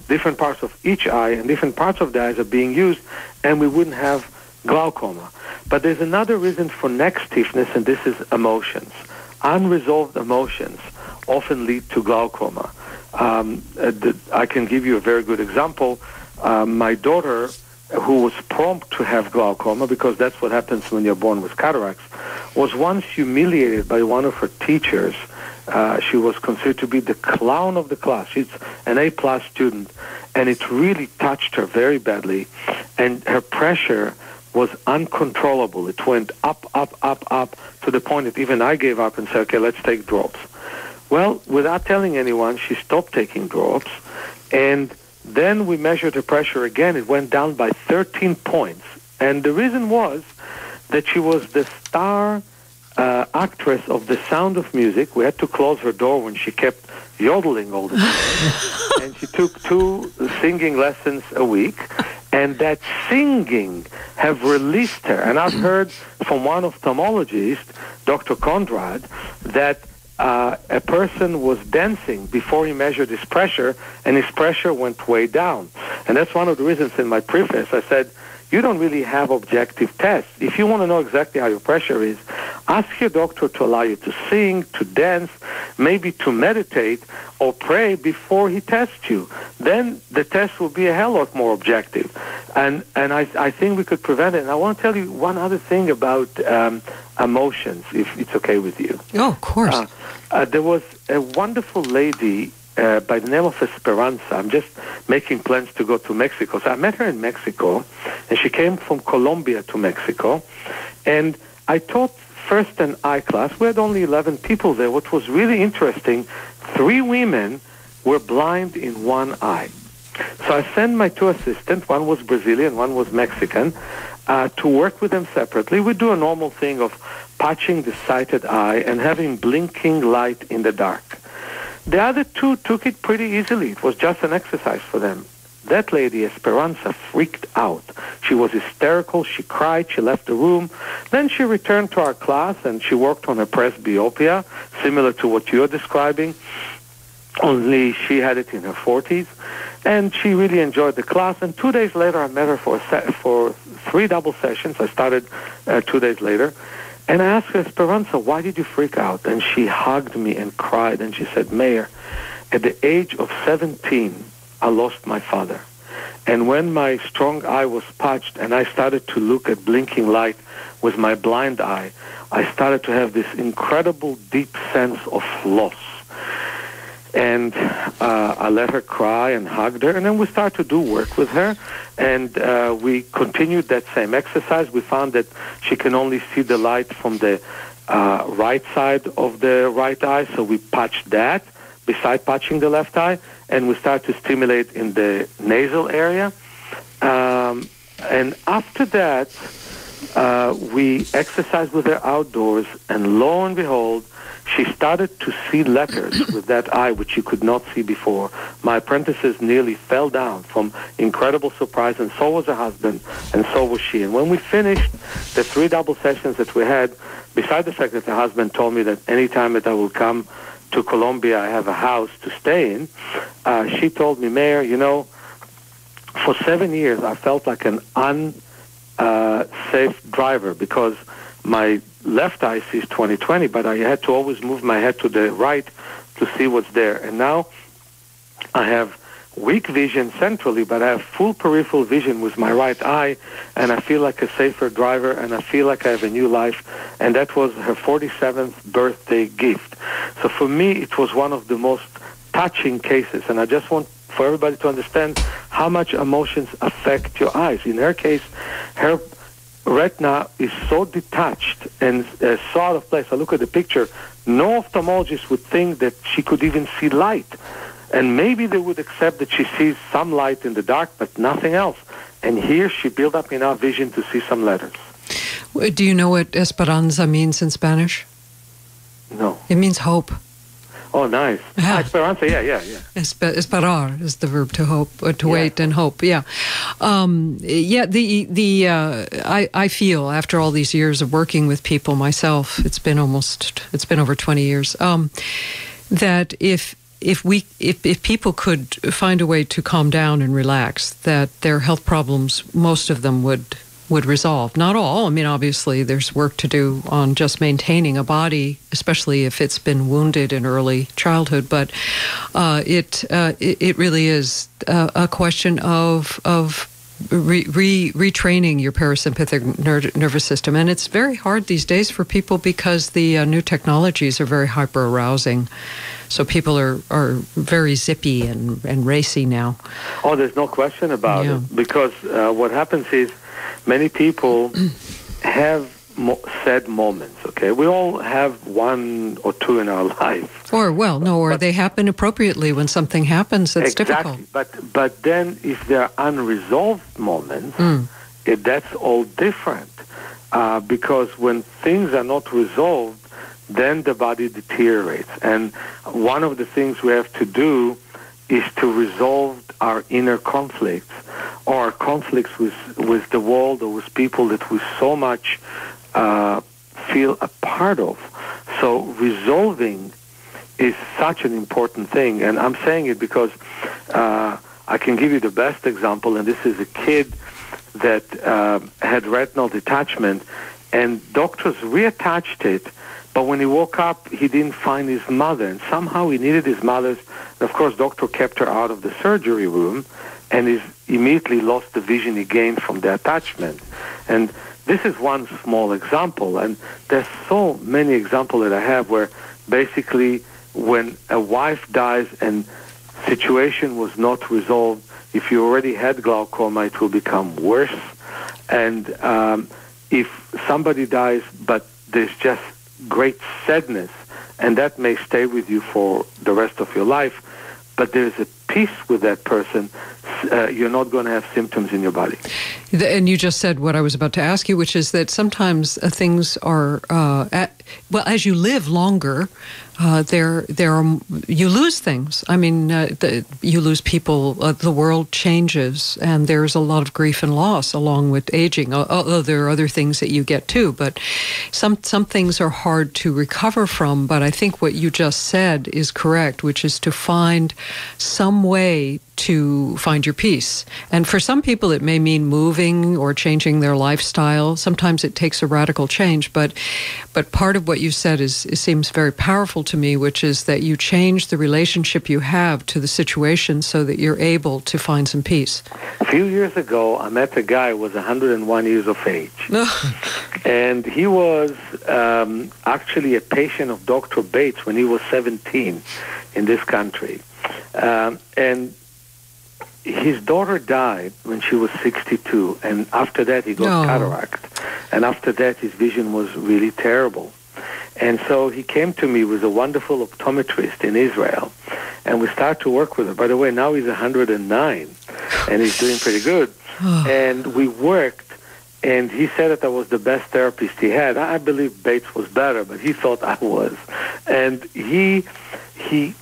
different parts of each eye and different parts of the eyes are being used, and we wouldn't have glaucoma. But there's another reason for neck stiffness, and this is emotions. Unresolved emotions often lead to glaucoma. I can give you a very good example. My daughter, who was prompt to have glaucoma, because that's what happens when you're born with cataracts, was once humiliated by one of her teachers. She was considered to be the clown of the class. She's an A-plus student, and it really touched her very badly, and her pressure was uncontrollable. It went up, up, up, up, to the point that even I gave up and said, okay, let's take drops. Well, without telling anyone, she stopped taking drops, and then we measured her pressure again. It went down by 13 points. And the reason was that she was the star actress of The Sound of Music. We had to close her door when she kept yodeling all the time. And she took 2 singing lessons a week. And that singing have released her. And I've heard from one ophthalmologist, Dr. Conrad, that a person was dancing before he measured his pressure, and his pressure went way down. And that's one of the reasons in my preface I said, you don't really have objective tests. If you want to know exactly how your pressure is, ask your doctor to allow you to sing, to dance, maybe to meditate or pray before he tests you. Then the test will be a hell lot more objective. And I think we could prevent it. And I want to tell you one other thing about emotions, if it's okay with you. Oh, of course. There was a wonderful lady by the name of Esperanza. I'm just making plans to go to Mexico. So I met her in Mexico, and she came from Colombia to Mexico. And I taught first an eye class. We had only 11 people there. What was really interesting, 3 women were blind in one eye. So I sent my 2 assistants, one was Brazilian, one was Mexican, to work with them separately. We do a normal thing of patching the sighted eye and having blinking light in the dark. The other 2 took it pretty easily. It was just an exercise for them. That lady, Esperanza, freaked out. She was hysterical. She cried. She left the room. Then she returned to our class, and she worked on her presbyopia, similar to what you're describing, only she had it in her 40s. And she really enjoyed the class. And 2 days later, I met her for 3 double sessions. I started 2 days later. And I asked her, Esperanza, why did you freak out? And she hugged me and cried. And she said, Meir, at the age of 17, I lost my father. And when my strong eye was patched and I started to look at blinking light with my blind eye, I started to have this incredible deep sense of loss. And I let her cry and hugged her, and then we started to do work with her, and we continued that same exercise. We found that she can only see the light from the right side of the right eye, so we patched that beside patching the left eye, and we started to stimulate in the nasal area. And after that, we exercised with her outdoors, and lo and behold, she started to see letters with that eye, which you could not see before. My apprentices nearly fell down from incredible surprise, and so was her husband, and so was she. And when we finished the 3 double sessions that we had, beside the fact that the husband told me that any time that I will come to Colombia, I have a house to stay in, she told me, Meir, you know, for 7 years, I felt like an unsafe driver because my left eye sees 20/20, but I had to always move my head to the right to see what's there. And now I have weak vision centrally, but I have full peripheral vision with my right eye, and I feel like a safer driver, and I feel like I have a new life. And that was her 47th birthday gift. So for me, it was one of the most touching cases, and I just want for everybody to understand how much emotions affect your eyes. In her case, her retina is so detached and so out of place. I look at the picture, no ophthalmologist would think that she could even see light. And maybe they would accept that she sees some light in the dark, but nothing else. And here she built up enough vision to see some letters. Do you know what esperanza means in Spanish? No. It means hope. Oh, nice. Yeah. Esperanza, yeah. Esperar is the verb to hope, or to wait and hope. Yeah, I feel after all these years of working with people myself, it's been over 20 years, that if people could find a way to calm down and relax, that their health problems, most of them would resolve. Not all. I mean, obviously, there's work to do on just maintaining a body, especially if it's been wounded in early childhood. But it really is a question of retraining your parasympathetic nervous system, and it's very hard these days for people because the new technologies are very hyper arousing. So people are very zippy and racy now. Oh, there's no question about it. Because what happens is, many people have sad moments, okay? We all have one or two in our life. Or they happen appropriately when something happens that's difficult. But then if there are unresolved moments, that's all different. Because when things are not resolved, then the body deteriorates. And one of the things we have to do is to resolve our inner conflicts, or our conflicts with the world or with people that we so much feel a part of. So resolving is such an important thing. And I'm saying it because I can give you the best example, and this is a kid that had retinal detachment, and doctors reattached it, but when he woke up, he didn't find his mother, and somehow he needed his mother's. And of course, doctor kept her out of the surgery room, and he immediately lost the vision he gained from the attachment. And this is one small example, and there's so many examples that I have where basically when a wife dies and situation was not resolved, if you already had glaucoma, it will become worse. And if somebody dies, but there's just great sadness, and that may stay with you for the rest of your life, but there's a peace with that person, you're not going to have symptoms in your body. And you just said what I was about to ask you, which is that sometimes things are, as you live longer, you lose things. I mean, you lose people, the world changes, and there's a lot of grief and loss along with aging, although there are other things that you get too, but some things are hard to recover from. But I think what you just said is correct, which is to find some way to find your peace. And for some people, it may mean moving or changing their lifestyle. Sometimes it takes a radical change, but part of what you said seems very powerful to me, which is that you change the relationship you have to the situation so that you're able to find some peace. A few years ago, I met a guy who was 101 years of age. And he was actually a patient of Dr. Bates when he was 17. in this country. And his daughter died when she was 62, and after that he got cataract. And after that his vision was really terrible. And so he came to me with a wonderful optometrist in Israel, and we started to work with him. By the way, now he's 109, and he's doing pretty good. And we worked, and he said that I was the best therapist he had. I believe Bates was better, but he thought I was. And he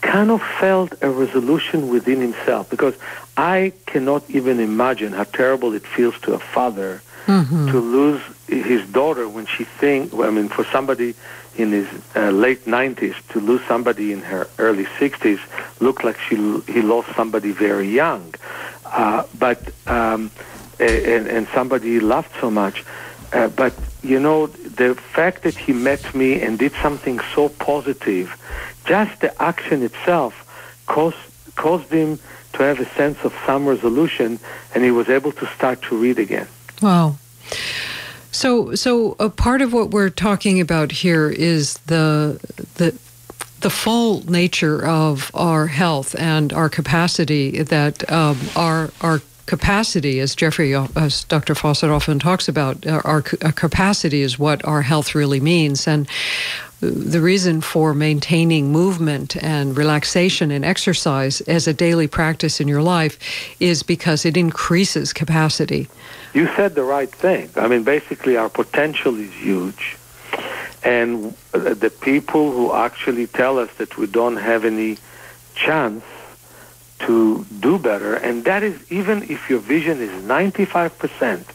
kind of felt a resolution within himself, because I cannot even imagine how terrible it feels to a father to lose his daughter when she for somebody in his late 90s to lose somebody in her early 60s looked like he lost somebody very young. And somebody he loved so much. But, the fact that he met me and did something so positive, just the action itself caused him to have a sense of some resolution, and he was able to start to read again. Wow. So a part of what we're talking about here is the full nature of our health and our capacity, that our capacity, as Dr. Fawcett often talks about, our capacity is what our health really means. And the reason for maintaining movement and relaxation and exercise as a daily practice in your life is because it increases capacity. You said the right thing. Basically, our potential is huge. And the people who actually tell us that we don't have any chance to do better, and that is even if your vision is 95%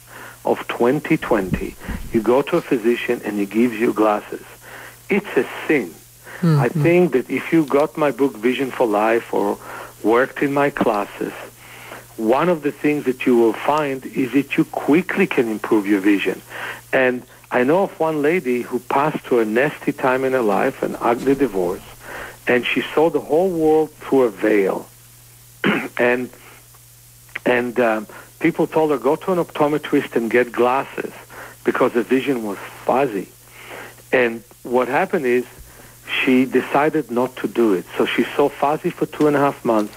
of 20/20, you go to a physician and he gives you glasses. It's a sin. Mm-hmm. I think that if you got my book Vision for Life or worked in my classes, one of the things that you will find is that you quickly can improve your vision. And I know of one lady who passed through a nasty time in her life, an ugly divorce, and she saw the whole world through a veil. and people told her, go to an optometrist and get glasses because the vision was fuzzy. And what happened is she decided not to do it. So she saw fuzzy for 2.5 months,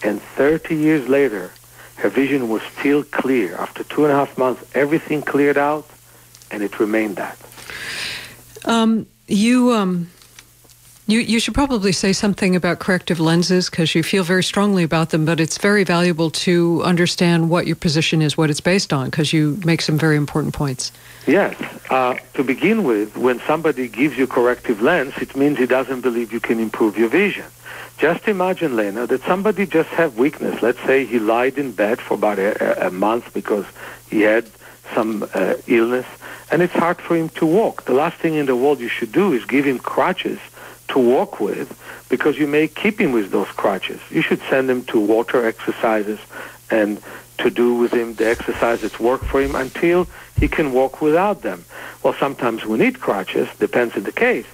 and 30 years later, her vision was still clear. After 2.5 months, everything cleared out, and it remained that. You should probably say something about corrective lenses, because you feel very strongly about them, but it's very valuable to understand what your position is, what it's based on, because you make some very important points. Yes. To begin with, when somebody gives you corrective lens, it means he doesn't believe you can improve your vision. Just imagine, Lena, that somebody just have weakness. Let's say he lied in bed for about a month because he had some illness, and it's hard for him to walk. The last thing in the world you should do is give him crutches to walk with, because you may keep him with those crutches. You should send him to water exercises and to do with him the exercise that's work for him until he can walk without them. Well, sometimes we need crutches, depends on the case,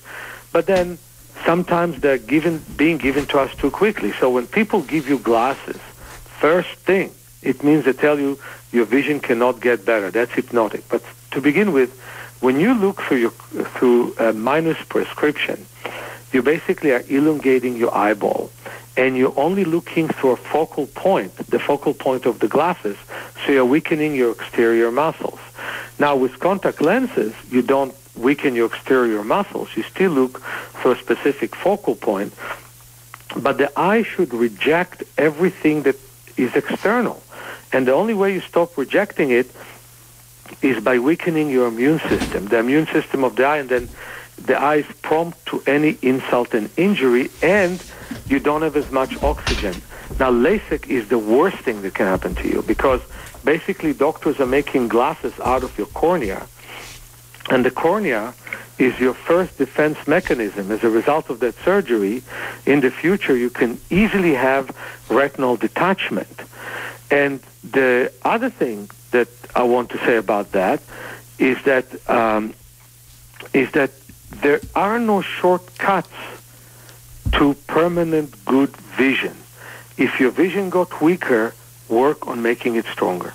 but then sometimes they're being given to us too quickly. So when people give you glasses, first thing, it means they tell you your vision cannot get better. That's hypnotic. But to begin with, when you look through a minus prescription, you basically are elongating your eyeball, and you're only looking through a focal point, the focal point of the glasses, so you're weakening your exterior muscles. Now, with contact lenses, you don't weaken your exterior muscles. You still look through a specific focal point, but the eye should reject everything that is external. And the only way you stop rejecting it is by weakening your immune system, the immune system of the eye, and then the eye is prompt to any insult and injury, and you don't have as much oxygen. Now, LASIK is the worst thing that can happen to you, because basically doctors are making glasses out of your cornea, and the cornea is your first defense mechanism. As a result of that surgery, in the future you can easily have retinal detachment. And the other thing that I want to say about that is that there are no shortcuts to permanent good vision. If your vision got weaker, work on making it stronger.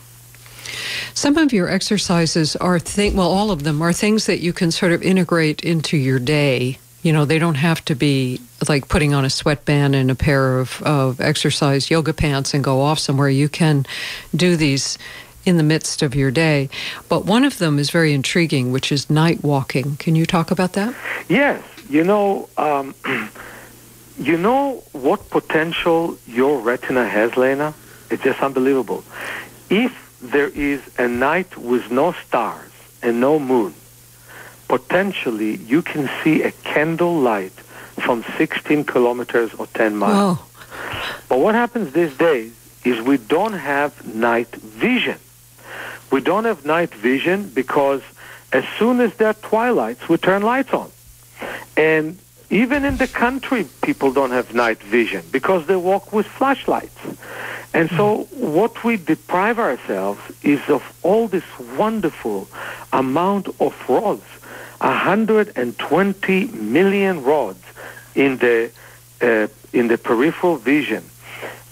Some of your exercises are all of them are things that you can sort of integrate into your day. You know, they don't have to be like putting on a sweatband and a pair of exercise yoga pants and go off somewhere. You can do these in the midst of your day. But one of them is very intriguing, which is night walking. Can you talk about that? Yes. You know what potential your retina has, Lena? It's just unbelievable. If there is a night with no stars and no moon, potentially you can see a candle light from 16 kilometers or 10 miles. Whoa. But what happens these days is we don't have night vision. We don't have night vision because as soon as there are twilights, we turn lights on. And even in the country, people don't have night vision because they walk with flashlights. And so what we deprive ourselves is of all this wonderful amount of rods, 120 million rods in the peripheral vision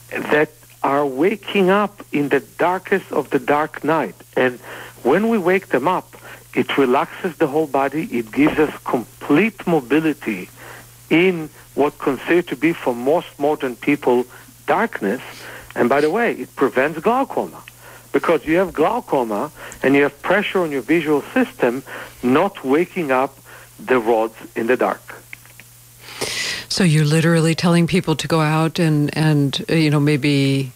that are waking up in the darkest of the dark night. And when we wake them up, it relaxes the whole body. It gives us complete mobility in what considered to be for most modern people darkness. And by the way, it prevents glaucoma because you have glaucoma and you have pressure on your visual system not waking up the rods in the dark. So you're literally telling people to go out and maybe,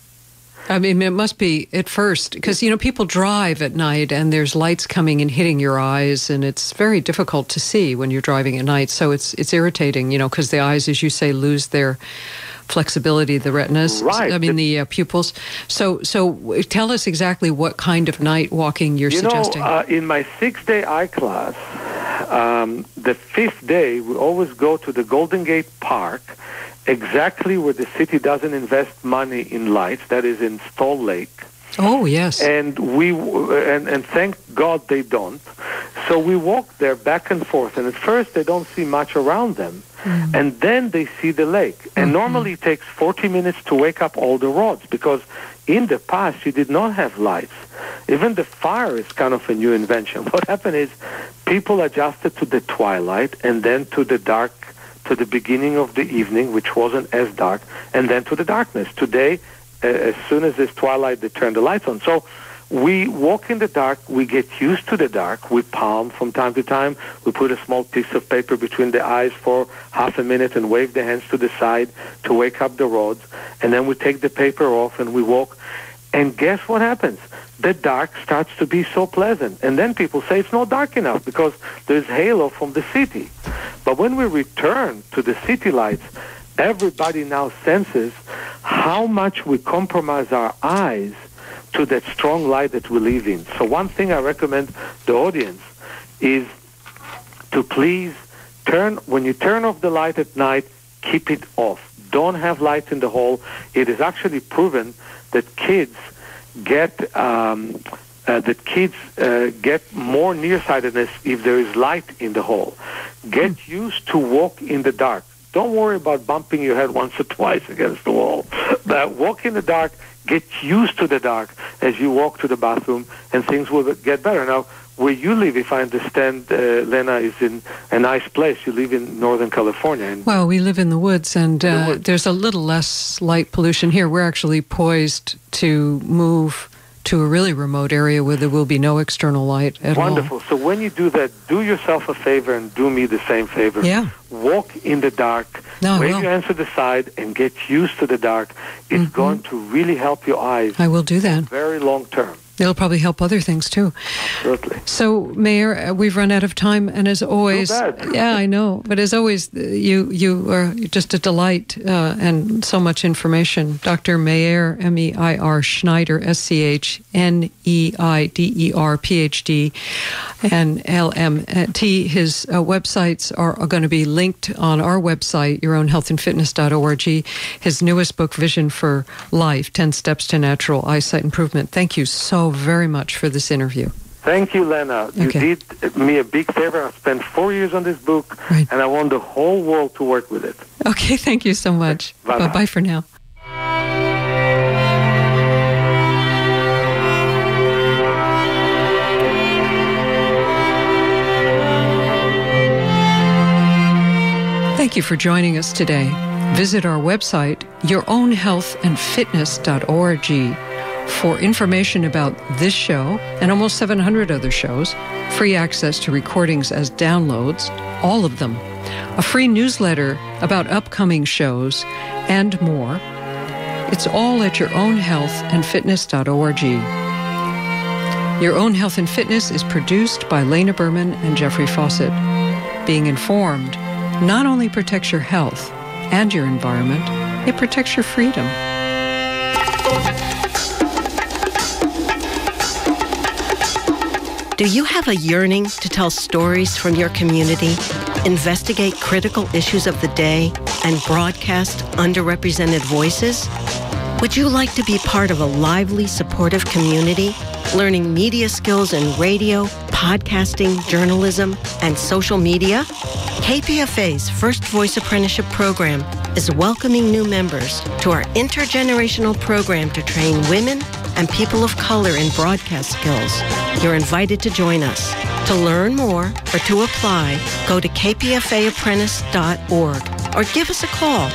I mean, it must be at first, because, people drive at night and there's lights coming and hitting your eyes, and it's very difficult to see when you're driving at night. So it's irritating, because the eyes, as you say, lose their flexibility, the retinas, right. The pupils. So tell us exactly what kind of night walking you're suggesting. In my 6-day eye class, the 5th day, we always go to the Golden Gate Park, exactly where the city doesn't invest money in lights, that is in Stall Lake. Oh, yes. And and thank God they don't. So we walk there back and forth, and at first they don't see much around them, and then they see the lake. And normally it takes 40 minutes to wake up all the rods, because in the past you did not have lights. Even the fire is kind of a new invention. What happened is people adjusted to the twilight and then to the dark, to the beginning of the evening, which wasn't as dark, and then to the darkness. Today, as soon as it's twilight, they turn the lights on. So we walk in the dark, we get used to the dark, we palm from time to time, we put a small piece of paper between the eyes for half a minute and wave the hands to the side to wake up the rods, and then we take the paper off and we walk. And guess what happens? The dark starts to be so pleasant. And then people say it's not dark enough because there's halo from the city. But when we return to the city lights, everybody now senses how much we compromise our eyes to that strong light that we live in. So one thing I recommend the audience is to please when you turn off the light at night, keep it off. Don't have lights in the hall. It is actually proven that kids get more nearsightedness if there is light in the hall. Get used to walk in the dark. Don't worry about bumping your head once or twice against the wall. But walk in the dark. Get used to the dark as you walk to the bathroom, and things will get better. Now, where you live, if I understand, Lena, is in a nice place. You live in Northern California. Well, we live in the woods, and there's a little less light pollution here. We're actually poised to move to a really remote area where there will be no external light at all. Wonderful. So when you do that, do yourself a favor and do me the same favor. Yeah. Walk in the dark, wave your hands to the side, and get used to the dark. It's going to really help your eyes. I will do that. Very long term. It'll probably help other things, too. Absolutely. So, Meir, we've run out of time, and as always... Too bad. Yeah, I know. But as always, you are just a delight and so much information. Dr. Meir, M-E-I-R, Schneider, S-C-H-N-E-I-D-E-R, Ph.D., and L-M-T. His websites are going to be linked on our website, yourownhealthandfitness.org. His newest book, Vision for Life, 10 Steps to Natural Eyesight Improvement. Thank you so very much for this interview. Thank you, Lena. You did me a big favor. I spent 4 years on this book, and I want the whole world to work with it. Okay, thank you so much. Bye-bye. Bye-bye for now. Thank you for joining us today. Visit our website, yourownhealthandfitness.org, for information about this show and almost 700 other shows, free access to recordings as downloads, all of them, a free newsletter about upcoming shows, and more. It's all at yourownhealthandfitness.org. Your Own Health and Fitness is produced by Lena Berman and Jeffrey Fawcett. Being informed not only protects your health and your environment, it protects your freedom. Do you have a yearning to tell stories from your community, investigate critical issues of the day, and broadcast underrepresented voices? Would you like to be part of a lively, supportive community, learning media skills in radio, podcasting, journalism, and social media? KPFA's First Voice Apprenticeship Program is welcoming new members to our intergenerational program to train women and people of color in broadcast skills. You're invited to join us. To learn more or to apply, go to kpfaapprentice.org or give us a call